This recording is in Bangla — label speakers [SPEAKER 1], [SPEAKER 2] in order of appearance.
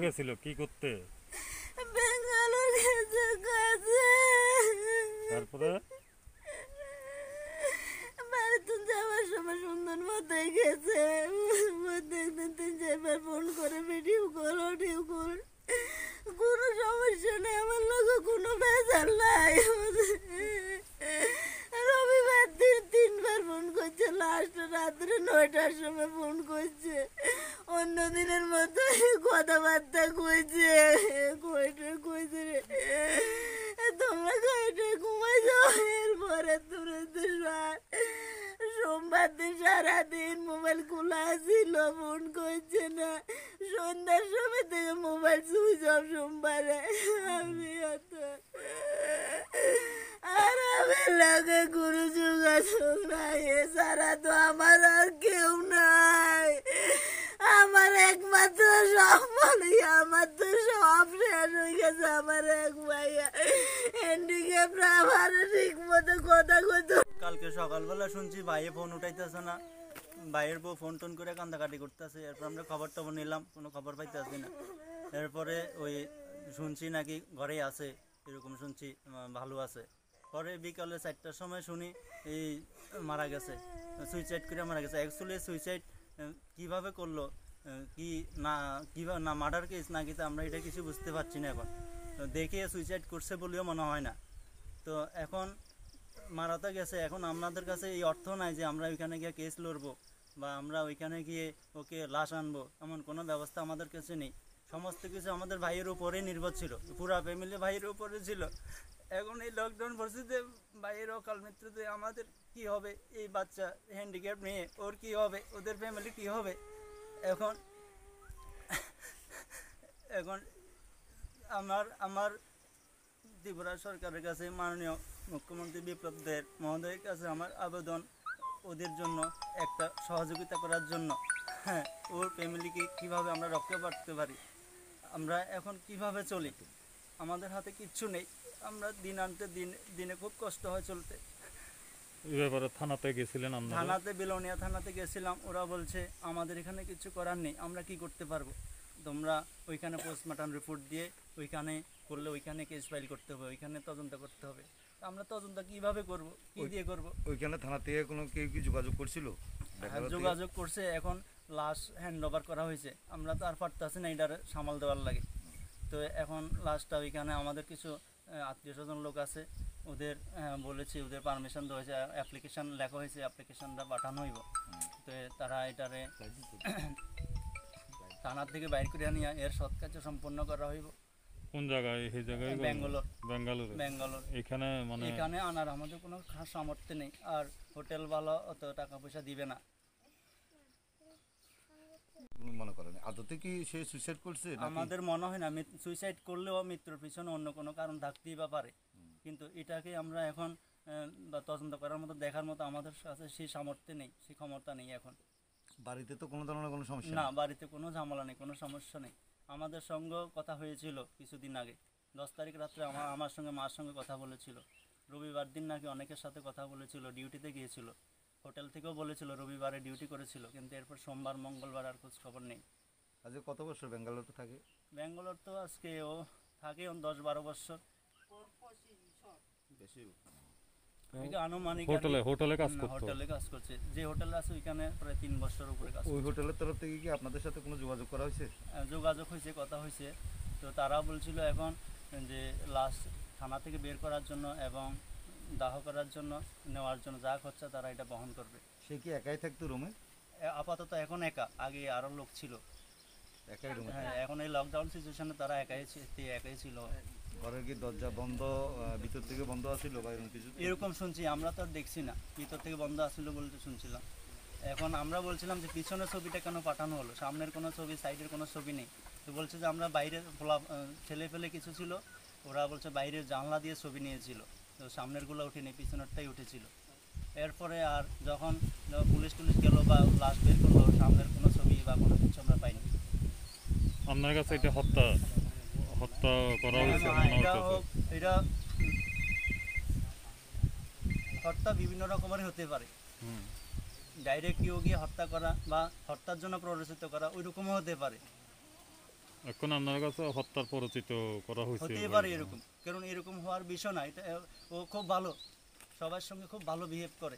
[SPEAKER 1] গেছিল কি করতে?
[SPEAKER 2] বেঙ্গালোর গেছে কাজে।
[SPEAKER 1] তারপরে
[SPEAKER 2] বাড়িতে যাওয়ার সময় সুন্দর মতো গেছে। দেখতে 3-4 ফোন করে ভিডিও কল অডিও কল, কোনো সমস্যা নেই, আমার লোক কোনো বেজার নাই। রবিবার দিন 3বার ফোন করছে, লাস্ট রাত্রে 9টার সময় ফোন করছে। অন্য দিনের মতো কথাবার্তা কইছে। কইছে রে তোমরা কইটে ঘুমাই যাও। এরপরে তুরন্ত সোমবার দিন সারাদিন মোবাইল খোলা ছিল, ফোন করছে না। সন্ধ্যার সময় থেকে মোবাইল সুইচ অফ সোমবারে। আমি আর আমার লাগে কোনো যোগাযোগ নাই। এছাড়া তো আমার আর কেউ নাই। আমার একমাত্র সম্বলই, আমার তো সব শেষ হয়ে গেছে। আমার এক ভাইয়া হ্যান্ডিক্যাপ, আমার ঠিক মতো কথা কইতো।
[SPEAKER 3] কালকে সকালবেলা শুনছি ভাইয়ে ফোন উঠাইতেছে না, ভাইয়ের বউ ফোন টোন করে কান্দাকাটি করতেছে। এরপর আমরা খবর টবর নিলাম, কোনো খবর পাইতেছি না। এরপরে ওই শুনছি নাকি ঘরেই আছে, এরকম শুনছি, ভালো আছে। পরে বিকালে 4টার সময় শুনি এই মারা গেছে, সুইসাইড করে মারা গেছে। অ্যাকচুয়ালি সুইসাইড কীভাবে করলো, কি না কীভাবে না মার্ডার কেস নাকি, তো আমরা এটা কিছু বুঝতে পারছি না। এখন দেখে সুইসাইড করছে বলেও মনে হয় না। তো এখন মারাতে গেছে, এখন আপনাদের কাছে এই অর্থ নাই যে আমরা ওইখানে গিয়ে কেস লড়বো বা আমরা ওইখানে গিয়ে ওকে লাশ আনবো, এমন কোনো ব্যবস্থা আমাদের কাছে নেই। সমস্ত কিছু আমাদের ভাইয়ের উপরে নির্ভর ছিল, পুরা ফ্যামিলি ভাইয়ের উপরে ছিল। এখন এই লকডাউন পরিস্থিতিতে ভাইয়ের অকাল মৃত্যুতে আমাদের কি হবে? এই বাচ্চা হ্যান্ডিক্যাপ নিয়ে ওর কি হবে? ওদের ফ্যামিলি কি হবে? এখন এখন আমার ত্রিপুরা সরকারের কাছে, মাননীয় মুখ্যমন্ত্রী বিপ্লব দেব মহোদয়ের কাছে আমার আবেদন, ওদের জন্য একটা সহযোগিতা করার জন্য। হ্যাঁ, ওর ফ্যামিলিকে কীভাবে আমরা রক্ষা করতে পারি, আমরা এখন কিভাবে চলি, আমাদের হাতে কিচ্ছু নেই। আমরা দিন আনতে দিনে খুব কষ্ট হয় চলতে।
[SPEAKER 1] এই ব্যাপারে থানাতে গেছিলেন আপনারা?
[SPEAKER 3] থানাতে, বিলোনিয়া থানাতে গেছিলাম। ওরা বলছে আমাদের এখানে কিছু করার নেই, আমরা কি করতে পারবো, তোমরা ওইখানে পোস্টমর্টম রিপোর্ট দিয়ে ওইখানে করলে ওইখানে কেস ফাইল করতে হবে, ওইখানে তদন্ত করতে হবে। আমরা তদন্ত কিভাবে করব, কি দিয়ে করব?
[SPEAKER 4] ওইখানে থানা থেকে কোনো কেউ কি যোগাযোগ করছিল?
[SPEAKER 3] যোগাযোগ করছে, এখন লাশ হ্যান্ড ওভার করা হয়েছে। আমরা তো আর পারতেছি না এটার সামাল দেওয়ার লাগে। তো এখন লাশটা ওইখানে আমাদের কিছু আত্মীয় স্বজন লোক আছে, ওদের বলেছি, ওদের পারমিশন দেওয়া হয়েছে, অ্যাপ্লিকেশন লেখা হয়েছে, অ্যাপ্লিকেশনটা পাঠানো হইব। তো তারা এটারে থানার থেকে বাইর করে নিয়ে এর সৎ কাজ সম্পন্ন করা হইব।
[SPEAKER 1] কোন জায়গায়? এই জায়গায় বেঙ্গালোর। এখানে মানে
[SPEAKER 3] এখানে আনার আমাদের কোনো সামর্থ্য নেই, আর হোটেল ভালো অত টাকা পয়সা দিবে না।
[SPEAKER 4] মনে করেন আদতে কি সে সুইসাইড করছে?
[SPEAKER 3] আমাদের মনে হয় না। সুইসাইড করলেও মৃত্যুর পিছনে অন্য কোনো কারণ থাকতেই বা পারে, কিন্তু এটাকে আমরা এখন তদন্ত করার মতো, দেখার মতো আমাদের কাছে সেই সামর্থ্য নেই, সেই ক্ষমতা নেই। এখন
[SPEAKER 4] বাড়িতে তো কোনো ধরনের কোনো সমস্যা
[SPEAKER 3] না, বাড়িতে কোনো ঝামেলা নেই, কোনো সমস্যা নেই। আমাদের সঙ্গে কথা হয়েছিল কিছুদিন আগে, 10 তারিখ রাত্রে আমার সঙ্গে মার সঙ্গে কথা বলেছিল। রবিবার দিন নাকি অনেকের সাথে কথা বলেছিল, ডিউটিতে গিয়েছিল, হোটেল থেকেও বলেছিল রবিবারে ডিউটি করেছিল, কিন্তু এরপর সোমবার মঙ্গলবার আর খোঁজ খবর নেই।
[SPEAKER 4] আজকে কত বছর ব্যাঙ্গালোরে থাকে?
[SPEAKER 3] ব্যাঙ্গালোর তো আজকে ও থাকে 10-12 বছর। আনুমানিক
[SPEAKER 1] হোটেলে
[SPEAKER 3] কাজ করছে, যে হোটেলে আছে ওইখানে প্রায় 3 বছর উপরে কাজ।
[SPEAKER 4] ওই হোটেলের তরফ থেকে কি আপনাদের সাথে কোনো যোগাযোগ করা হয়েছে?
[SPEAKER 3] যোগাযোগ হয়েছে, কথা হয়েছে। তো তারা বলছিল এখন যে লাশ থানা থেকে বের করার জন্য এবং দাহ করার জন্য, নেওয়ার জন্য যা খরচা তারা এটা বহন করবে।
[SPEAKER 4] সে কি একাই থাকতো রুমে?
[SPEAKER 3] আপাতত এখন একা, আগে আরও লোক ছিল।
[SPEAKER 4] একাই রুমে?
[SPEAKER 3] হ্যাঁ, এখন এই লকডাউন সিচুয়েশনে তারা একাই ছিল।
[SPEAKER 4] ঘরের কি দরজা বন্ধ, ভিতর থেকে বন্ধ আছিল বা এরকম কিছু?
[SPEAKER 3] এরকম শুনছি, আমরা তো আর দেখছি না, ভিতর থেকে বন্ধ আসছিল বলতে শুনছিলাম। এখন আমরা বলছিলাম যে পিছনের ছবিটা কেন পাঠানো হলো, সামনের কোনো ছবি, সাইডের কোনো ছবি নেই। তো বলছে যে আমরা বাইরে ছেলে ফেলে কিছু ছিল, ওরা বলছে বাইরের জানলা দিয়ে ছবি নিয়েছিল, তো সামনেরগুলো উঠেনি, পিছনেরটাই উঠেছিল। এরপরে আর যখন পুলিশ টুলিশ গেল বা লাশ বের করলো, সামনের কোনো ছবি বা কোনো কিছু আমরা পাইনি।
[SPEAKER 1] আপনার কাছে এটা হত্যা করা হয়েছে?
[SPEAKER 3] এটা হত্যা বিভিন্ন রকমের হতে পারে, ডাইরেক্ট কেউ গিয়ে হত্যা করা বা হত্যার জন্য প্ররোচিত করা, ওই রকমও হতে পারে।
[SPEAKER 1] এখন আপনার কাছে হত্যার পরিচিত করা হয়েছে
[SPEAKER 3] হতেই পারে এরকম, কারণ এরকম হওয়ার বিষয় না। এটা ও খুব ভালো, সবার সঙ্গে খুব ভালো বিহেভ করে।